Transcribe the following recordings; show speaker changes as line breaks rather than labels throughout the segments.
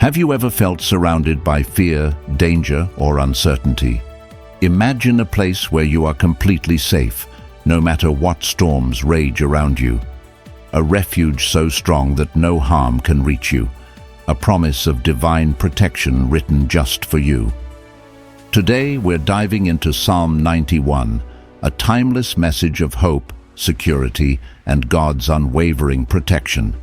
Have you ever felt surrounded by fear, danger, or uncertainty? Imagine a place where you are completely safe, no matter what storms rage around you. A refuge so strong that no harm can reach you. A promise of divine protection written just for you. Today we're diving into Psalm 91, a timeless message of hope, security, and God's unwavering protection.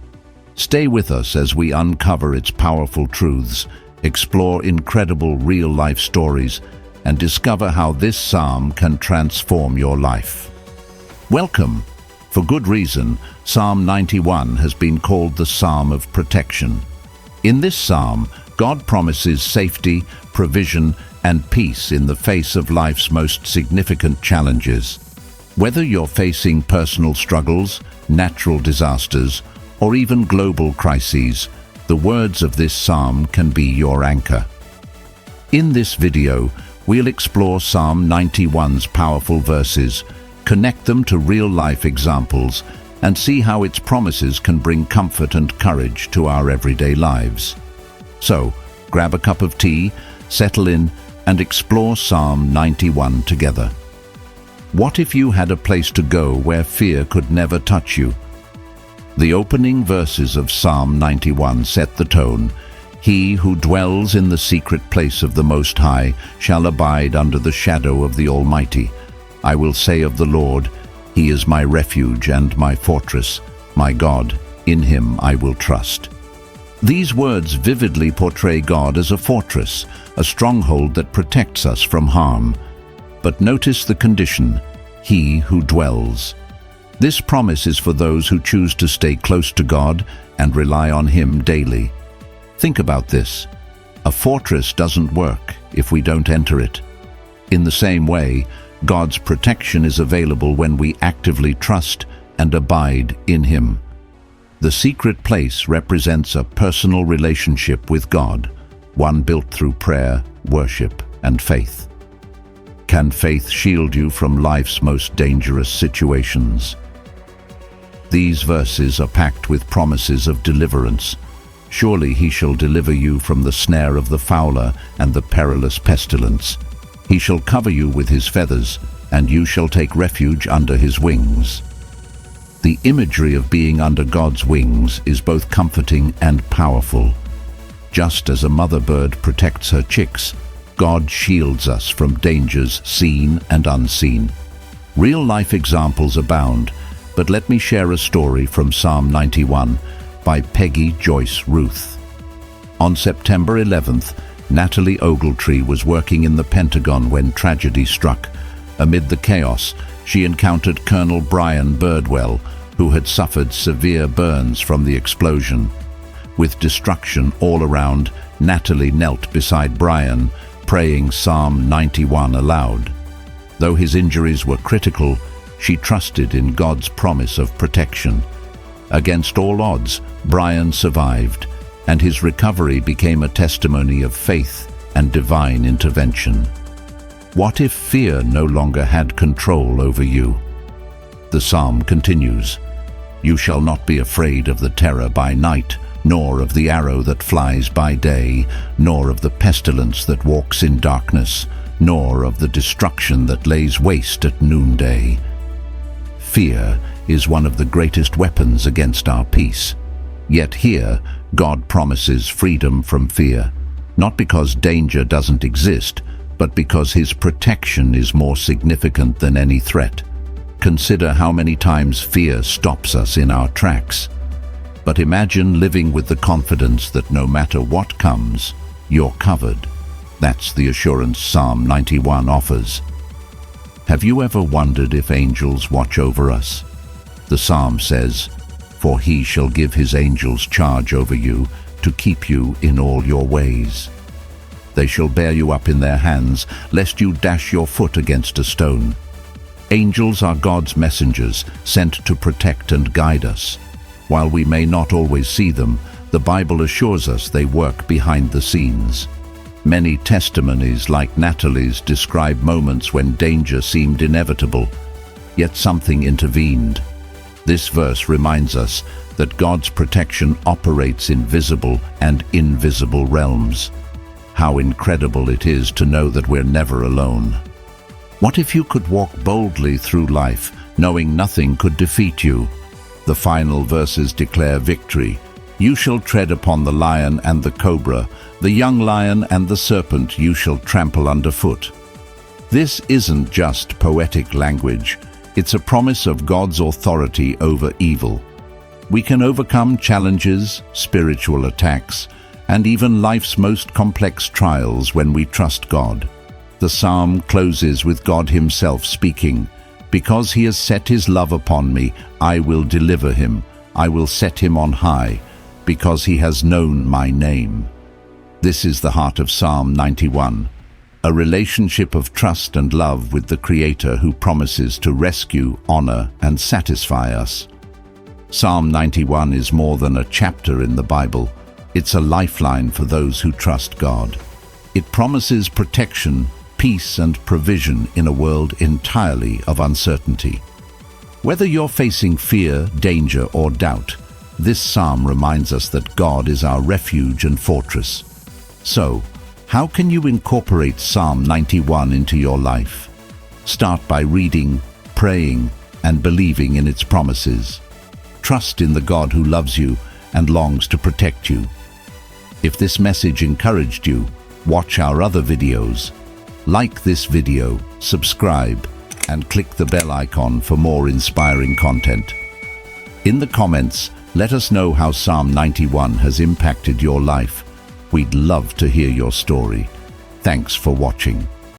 Stay with us as we uncover its powerful truths, explore incredible real-life stories, and discover how this psalm can transform your life. Welcome. For good reason, Psalm 91 has been called the Psalm of Protection. In this psalm, God promises safety, provision, and peace in the face of life's most significant challenges. Whether you're facing personal struggles, natural disasters, or even global crises, the words of this psalm can be your anchor. In this video, we'll explore Psalm 91's powerful verses, connect them to real-life examples, and see how its promises can bring comfort and courage to our everyday lives. So, grab a cup of tea, settle in, and explore Psalm 91 together. What if you had a place to go where fear could never touch you? The opening verses of Psalm 91 set the tone. He who dwells in the secret place of the Most High shall abide under the shadow of the Almighty. I will say of the Lord, He is my refuge and my fortress, my God, in Him I will trust. These words vividly portray God as a fortress, a stronghold that protects us from harm. But notice the condition, He who dwells. This promise is for those who choose to stay close to God and rely on Him daily. Think about this. A fortress doesn't work if we don't enter it. In the same way, God's protection is available when we actively trust and abide in Him. The secret place represents a personal relationship with God, one built through prayer, worship, and faith. Can faith shield you from life's most dangerous situations? These verses are packed with promises of deliverance. Surely He shall deliver you from the snare of the fowler and the perilous pestilence. He shall cover you with His feathers, and you shall take refuge under His wings. The imagery of being under God's wings is both comforting and powerful. Just as a mother bird protects her chicks, God shields us from dangers seen and unseen. Real-life examples abound, but let me share a story from Psalm 91 by Peggy Joyce Ruth. On September 11th, Natalie Ogletree was working in the Pentagon when tragedy struck. Amid the chaos, she encountered Colonel Brian Birdwell, who had suffered severe burns from the explosion. With destruction all around, Natalie knelt beside Brian, praying Psalm 91 aloud. Though his injuries were critical, she trusted in God's promise of protection. Against all odds, Brian survived, and his recovery became a testimony of faith and divine intervention. What if fear no longer had control over you? The psalm continues, You shall not be afraid of the terror by night, nor of the arrow that flies by day, nor of the pestilence that walks in darkness, nor of the destruction that lays waste at noonday. Fear is one of the greatest weapons against our peace. Yet here, God promises freedom from fear, not because danger doesn't exist, but because His protection is more significant than any threat. Consider how many times fear stops us in our tracks. But imagine living with the confidence that no matter what comes, you're covered. That's the assurance Psalm 91 offers. Have you ever wondered if angels watch over us? The psalm says, For He shall give His angels charge over you to keep you in all your ways. They shall bear you up in their hands, lest you dash your foot against a stone. Angels are God's messengers, sent to protect and guide us. While we may not always see them, the Bible assures us they work behind the scenes. Many testimonies like Natalie's describe moments when danger seemed inevitable, yet something intervened. This verse reminds us that God's protection operates in visible and invisible realms. How incredible it is to know that we're never alone. What if you could walk boldly through life, knowing nothing could defeat you? The final verses declare victory. You shall tread upon the lion and the cobra, the young lion and the serpent you shall trample underfoot. This isn't just poetic language. It's a promise of God's authority over evil. We can overcome challenges, spiritual attacks, and even life's most complex trials when we trust God. The psalm closes with God himself speaking, "Because he has set his love upon me, I will deliver him. I will set him on high, because he has known my name." This is the heart of Psalm 91, a relationship of trust and love with the Creator who promises to rescue, honor, and satisfy us. Psalm 91 is more than a chapter in the Bible. It's a lifeline for those who trust God. It promises protection, peace, and provision in a world entirely of uncertainty. Whether you're facing fear, danger, or doubt, this psalm reminds us that God is our refuge and fortress. So, how can you incorporate Psalm 91 into your life? Start by reading, praying, and believing in its promises. Trust in the God who loves you and longs to protect you. If this message encouraged you, watch our other videos. Like this video, subscribe, and click the bell icon for more inspiring content. In the comments, let us know how Psalm 91 has impacted your life. We'd love to hear your story. Thanks for watching.